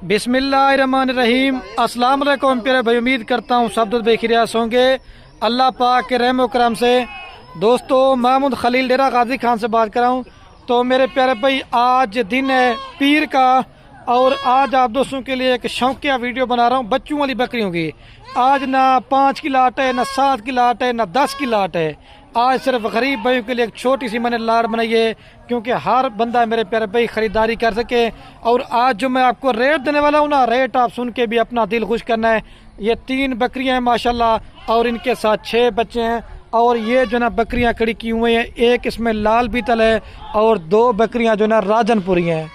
बिस्मिल्लाहिर्रहमानिर्रहीम। अस्सलाम वालेकुम प्यारे भाई, उम्मीद करता हूँ सब दोस्त बेखिरियात होंगे अल्लाह पाक के रहम व करम से। दोस्तों, महमूद खलील डेरा गाजी खान से बात कर रहा हूँ। तो मेरे प्यारे भाई, आज दिन है पीर का और आज आप दोस्तों के लिए एक शौकिया वीडियो बना रहा हूँ बच्चों वाली बकरियों की। आज ना 5 की लाट है, ना 7 की लाट है, ना 10 की लाट है। आज सिर्फ गरीब भाइयों के लिए एक छोटी सी मैंने लाट बनाई है, क्योंकि हर बंदा मेरे प्यारे भाई ख़रीदारी कर सके। और आज जो मैं आपको रेट देने वाला हूँ ना, रेट आप सुन के भी अपना दिल खुश करना है। ये 3 बकरियाँ हैं माशाल्लाह, और इनके साथ 6 बच्चे हैं। और ये जो ना बकरियाँ खड़ी की हुई हैं, एक इसमें लाल बीतल है और 2 बकरियाँ जो ना राजनपुरी हैं।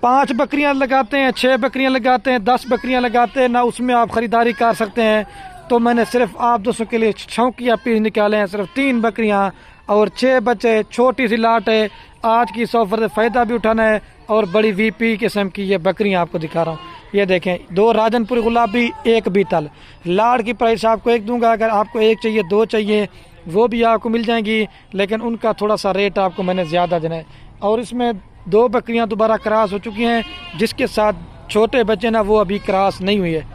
5 बकरियाँ लगाते हैं, 6 बकरियाँ लगाते हैं, 10 बकरियाँ लगाते हैं ना, उसमें आप ख़रीदारी कर सकते हैं। तो मैंने सिर्फ आप दोस्तों के लिए शौकिया पीस निकाले हैं, सिर्फ 3 बकरियाँ और 6 बच्चे, छोटी सी लाट है। आज की इस ऑफर से फ़ायदा भी उठाना है। और बड़ी वीपी किस्म की ये बकरियाँ आपको दिखा रहा हूँ। ये देखें, 2 राजनपुरी गुलाबी, 1 बीतल। लाट की प्राइस आपको 1 दूंगा, अगर आपको 1 चाहिए, 2 चाहिए, वो भी आपको मिल जाएंगी, लेकिन उनका थोड़ा सा रेट आपको मैंने ज़्यादा देना है। और इसमें 2 बकरियाँ दोबारा क्रॉस हो चुकी हैं, जिसके साथ छोटे बच्चे ना वो अभी क्रॉस नहीं हुई है।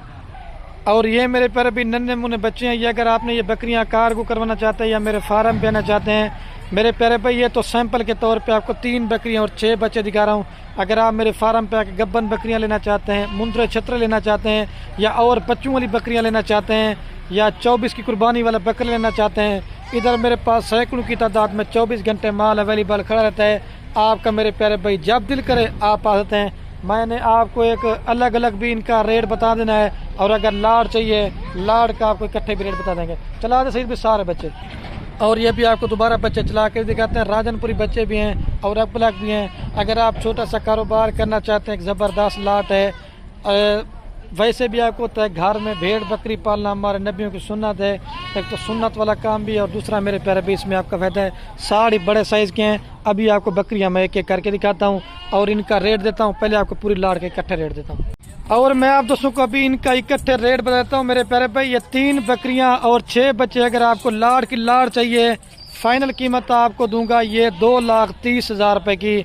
और ये मेरे पर भी नन्हे मुन्ने बच्चे हैं। ये अगर आपने ये बकरियां कार्गो करवाना चाहते हैं या मेरे फार्म पे आना चाहते हैं मेरे प्यारे भाई, ये तो सैंपल के तौर पे आपको 3 बकरियां और 6 बच्चे दिखा रहा हूँ। अगर आप मेरे फार्म पे आके गब्बन बकरियां लेना चाहते हैं, मुंद्रे छत्र लेना चाहते हैं, या और बच्चों वाली बकरियां लेना चाहते हैं, या 24 की कुर्बानी वाला बकरा लेना चाहते हैं, इधर मेरे पास सैकड़ों की तादाद में 24 घंटे माल अवेलेबल खड़ा रहता है। आपका मेरे प्यारे भाई जब दिल करे आप आ सकते हैं। मैंने आपको एक अलग अलग भी इनका रेट बता देना है, और अगर लाड़ चाहिए लाड़ का आपको इकट्ठे भी रेट बता देंगे। चला दे सही भी सारे बच्चे। और ये भी आपको दोबारा बच्चे चला के दिखाते हैं। राजनपुरी बच्चे भी हैं और अपलक भी हैं। अगर आप छोटा सा कारोबार करना चाहते हैं, एक ज़बरदस्त लाट है। वैसे भी आपको होता है घर में भेड़ बकरी पालना हमारे नबियों की सुन्नत है। एक तो सुन्नत वाला काम भी है, और दूसरा मेरे प्यारे भी इसमें आपका फ़ायदा है। साड़ी बड़े साइज़ के हैं। अभी आपको बकरियां मैं एक एक करके दिखाता हूं और इनका रेट देता हूं। पहले आपको पूरी लाड़ के इकट्ठे रेट देता हूं, और मैं आप दोस्तों को अभी इनका इकट्ठे रेट बताता हूं। मेरे प्यारे भाई, ये 3 बकरियां और 6 बच्चे, अगर आपको लाड़ की लाड़ चाहिए, फाइनल कीमत आपको दूंगा ये 2,30,000 रुपये की,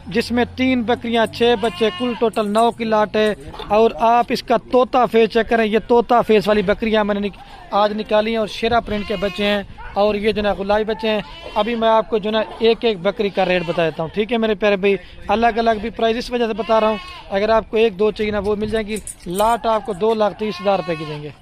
जिसमें 3 बकरियां, 6 बच्चे, कुल टोटल 9 की लाट है। और आप इसका तोता फेस चेक करें। ये तोता फेस वाली बकरियां मैंने आज निकाली हैं, और शेरा प्रिंट के बच्चे हैं, और ये जो ना गुलाबी बच्चे हैं। अभी मैं आपको जो ना एक एक बकरी का रेट बता देता हूँ, ठीक है मेरे प्यारे भाई। अलग अलग भी प्राइस इस वजह से बता रहा हूँ, अगर आपको 1-2 चाहिए ना वो मिल जाएगी। लाट आपको 2,30,000 रुपये की देंगे।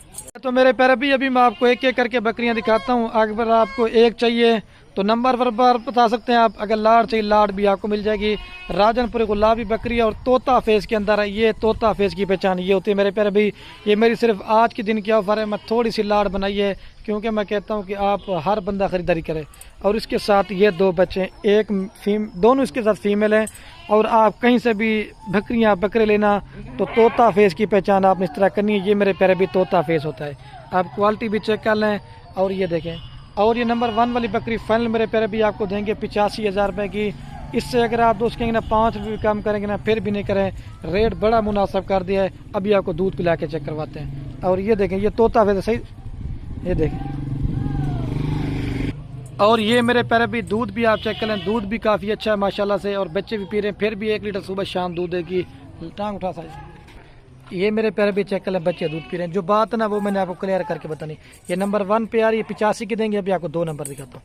तो मेरे प्यारे भाई, अभी मैं आपको एक एक करके बकरियां दिखाता हूँ। अगर आपको 1 चाहिए तो नंबर पर बता सकते हैं आप। अगर लाड़ चाहिए लाड़ भी आपको मिल जाएगी। राजनपुरी गुलाबी बकरी और तोता फेस के अंदर है। ये तोता फेस की पहचान ये होती है मेरे प्यारे भाई। ये मेरी सिर्फ आज के दिन की ऑफर है। मैं थोड़ी सी लाड़ बनाई है, क्योंकि मैं कहता हूँ कि आप हर बंदा ख़रीदारी करे। और इसके साथ ये 2 बच्चे, दोनों इसके साथ फीमेल हैं। और आप कहीं से भी बकरियाँ बकरे लेना तो तोता फेस की पहचान आपने इस तरह करनी है। ये मेरे प्यारे भी तोता फेस होता है। आप क्वालिटी भी चेक कर लें। और ये देखें, और ये नंबर 1 वाली बकरी फाइनल मेरे प्यारे भी आपको देंगे 85,000 रुपये की। इससे अगर आप दोस्त कहेंगे ना 5 रुपये कम करेंगे ना, फिर भी नहीं करें। रेट बड़ा मुनासिब कर दिया है। अभी आपको दूध पिला के चेक करवाते हैं। और ये देखें, ये तोता फेस सही, ये देखें। और ये मेरे प्यारे भी दूध भी आप चेक करें, दूध भी काफ़ी अच्छा है माशाल्लाह से, और बच्चे भी पी रहे हैं। फिर भी 1 लीटर सुबह शाम दूध देगी। टांग उठा साइज। ये मेरे प्यारे भी चेक करें, बच्चे दूध पी रहे हैं। जो बात है ना वो मैंने आपको क्लियर करके बतानी। ये नंबर 1 पे आ रही है, 85 की देंगे। अभी आपको 2 नंबर दिखाता हूँ।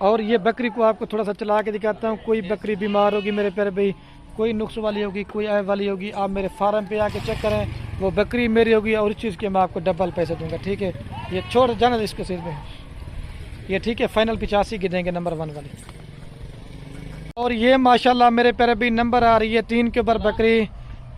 और ये बकरी को आपको थोड़ा सा चला के दिखाता हूँ। कोई बकरी बीमार होगी मेरे प्यारे भाई, कोई नुक्स वाली होगी, कोई ऐब वाली होगी, आप मेरे फार्म पे आके चेक करें। वो बकरी मेरी होगी, और इस चीज़ के मैं आपको डबल पैसे दूंगा, ठीक है। ये छोड़ जाना इसके सिर में, ये ठीक है। फाइनल 85 की देंगे नंबर 1 वाली। और ये माशाल्लाह मेरे प्यारे भी नंबर आ रही है 3 के ऊपर बकरी।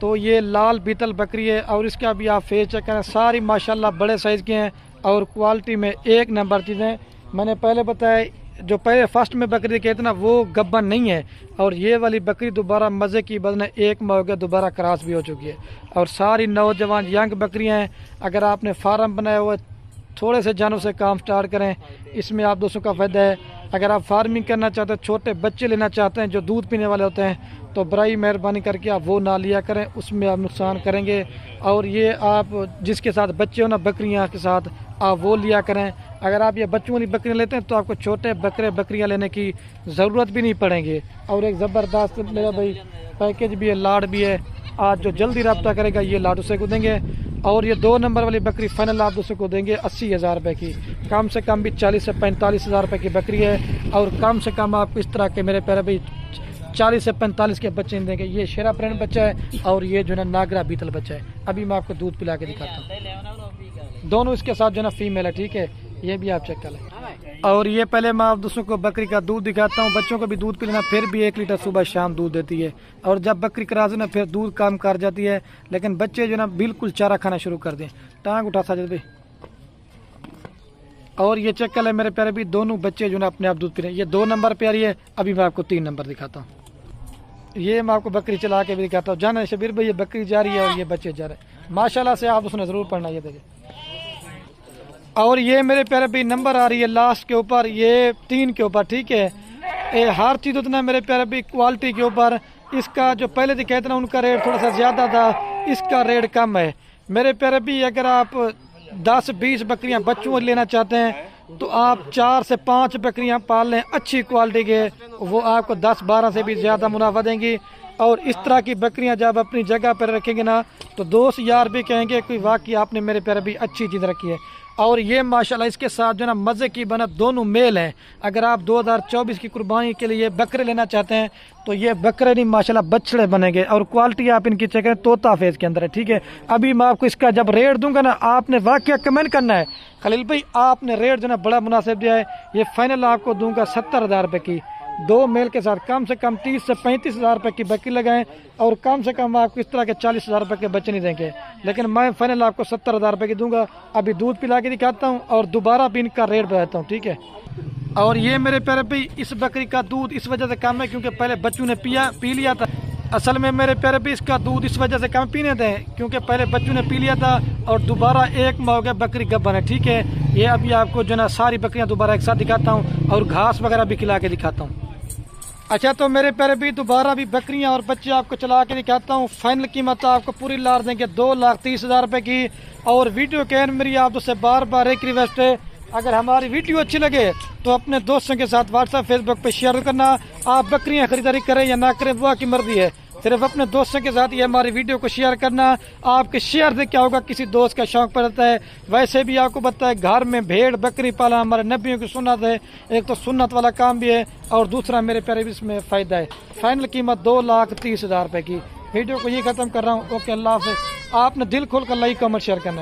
तो ये लाल बीतल बकरी है, और इसका भी आप फेस चेक करें। सारी माशाल्लाह बड़े साइज़ के हैं, और क्वालिटी में 1 नंबर चीज़ें। मैंने पहले बताया, जो पहले फर्स्ट में बकरी कहते ना वो गब्बन नहीं है। और ये वाली बकरी दोबारा मज़े की बदने 1 माह हो गया, दोबारा क्रॉस भी हो चुकी है। और सारी नौजवान यंग बकरियां हैं। अगर आपने फार्म बनाया हुआ, थोड़े से जानवर से काम स्टार्ट करें, इसमें आप दोस्तों का फ़ायदा है। अगर आप फार्मिंग करना चाहते हैं, छोटे बच्चे लेना चाहते हैं जो दूध पीने वाले होते हैं, तो बराई मेहरबानी करके आप वो ना लिया करें, उसमें आप नुकसान करेंगे। और ये आप जिसके साथ बच्चे हो ना बकरियां के साथ, आप वो लिया करें। अगर आप ये बच्चों वाली बकरियां लेते हैं तो आपको छोटे बकरियां लेने की ज़रूरत भी नहीं पड़ेंगे। और एक ज़बरदस्त मेरा भाई पैकेज भी है, लाड़ भी है। آج جو جلدی رابطہ کرے گا یہ لاڈو سے کو دیں گے. اور یہ 2 نمبر والی بکری فائنل آپ دوستوں کو دیں گے 80,000 روپے کی. کم سے کم بھی 40 سے 45,000 روپے کی بکری ہے. اور کم سے کم آپ کو اس طرح کے میرے پیارے بھائی 40 سے 45 کے بچے دیں گے. یہ شیرا پرین بچہ ہے اور یہ جو ہے نا ناگرا بیتل بچہ ہے. ابھی میں آپ کو دودھ پلا کے دکھاتا ہوں. دونوں اس کے ساتھ جو ہے نا فیمیل ہے. ٹھیک ہے, یہ بھی آپ چیک کر لیں. اور یہ پہلے میں آپ دوستوں کو بکری کا دودھ دکھاتا ہوں. بچوں کو بھی دودھ پلانا, پھر بھی 1 لیٹر صبح شام دودھ دیتی ہے. اور جب بکری کرا نا پھر دودھ کام کر جاتی ہے. لیکن بچے جو نا بالکل چارہ کھانا شروع کر دیں. ٹانگ اٹھا ساجد بھائی. اور یہ چیک کر لیں میرے پیارے بھی, دونوں بچے جو نا اپنے آپ دودھ پی رہے ہیں. یہ 2 نمبر پہ آ رہی ہے. ابھی میں آپ کو 3 نمبر دکھاتا ہوں. یہ میں آپ کو بکری چلا کے بھی دکھاتا ہوں. جانا شبیر بھائی, یہ بکری جا رہی ہے اور یہ بچے جا رہے ہیں. ماشاءاللہ سے آپ اس نے ضرور پڑھنا. یہ دیکھیں. اور یہ میرے پیارے بھی نمبر آ رہی ہے لاسٹ کے اوپر, یہ 3 کے اوپر. ٹھیک ہے, ہر چیز اتنا میرے پیارے بھی کوالٹی کے اوپر. اس کا جو پہلے دکھایا تھا نا ان کا ریٹ تھوڑا سا زیادہ تھا, اس کا ریٹ کم ہے. میرے پیارے بھی اگر آپ 10-20 بکریاں بچوں لینا چاہتے ہیں تو آپ 4 سے 5 بکریاں پال لیں اچھی کوالٹی کے. وہ آپ کو 10-12 سے بھی زیادہ منافع دیں گی. اور اس طرح کی بکریاں جب اپنی جگہ پر رکھیں گے نا تو دوست یار بھی کہیں گے کہ واقعی آپ نے میرے پیارے بھی اچھی چیز رکھی ہے. اور یہ ماشاءاللہ اس کے ساتھ جو نا مزے کی بنا دونوں میل ہیں. اگر آپ 2024 کی قربانی کے لیے بکرے لینا چاہتے ہیں تو یہ بکرے نہیں ماشاءاللہ بچڑے بنیں گے. اور کوالٹی آپ ان کی چیک کریں, طوطا فیس کے اندر ہے. ٹھیک ہے, ابھی میں آپ کو اس کا جب ریٹ دوں گا نا آپ نے واقعہ کمنٹ کرنا ہے خلیل بھائی آپ نے ریٹ جو نا بڑا مناسب دیا ہے. یہ فائنل آپ کو دوں گا 70,000 روپے کی. 2 میل کے ساتھ کم سے کم 30 سے 35,000 روپے کی بکری لگائیں. اور کم سے کم آپ کو اس طرح کے 40,000 روپے کے بچے نہیں دیں گے. لیکن میں فائنل آپ کو 70,000 روپے کی دوں گا. ابھی دودھ پلا کے دکھاتا ہوں اور دوبارہ بھی ان کا ریٹ بتاتا ہوں. ٹھیک ہے. اور یہ میرے پیارے بھی اس بکری کا دودھ اس وجہ سے کم ہے کیونکہ پہلے بچوں نے پی لیا تھا. اصل میں میرے پیارے بھی اس کا دودھ اس وجہ سے کم پینے تھے کیونکہ پہلے بچوں نے پی لیا تھا اور دوبارہ 1 ماہ ہو گیا بکری گبن ہے. ٹھیک ہے, یہ ابھی آپ کو جو نا ساری بکریاں دوبارہ ایک ساتھ دکھاتا ہوں اور گھاس وغیرہ بھی کھلا کے دکھاتا ہوں. اچھا تو میرے پیارے بھی دوبارہ بھی بکریاں اور بچے آپ کو چلا کے دکھاتا ہوں. فائنل قیمت آپ کو پوری لار دیں گے 2,30,000 روپے کی. اور ویڈیو کے اینڈ میری آپ سے بار بار ایک ریکویسٹ ہے, اگر ہماری ویڈیو اچھی لگے تو اپنے دوستوں کے ساتھ واٹس ایپ فیس بک پہ شیئر کرنا. آپ بکریاں خریداری کریں یا نہ کریں وہ آپ کی مرضی ہے, صرف اپنے دوستوں کے ساتھ یہ ہماری ویڈیو کو شیئر کرنا. آپ کے شیئر سے کیا ہوگا, کسی دوست کا شوق پڑتا ہے. ویسے بھی آپ کو پتہ ہے گھر میں بھیڑ بکری پالا ہمارے نبیوں کی سنت ہے. ایک تو سنت والا کام بھی ہے اور دوسرا میرے پیارے بھی اس میں فائدہ ہے. فائنل قیمت 2,30,000 روپے کی. ویڈیو کو یہ ختم کر رہا ہوں. اوکے, اللہ حافظ. آپ نے دل کھول کر لائک کمنٹ شیئر کرنا ہے.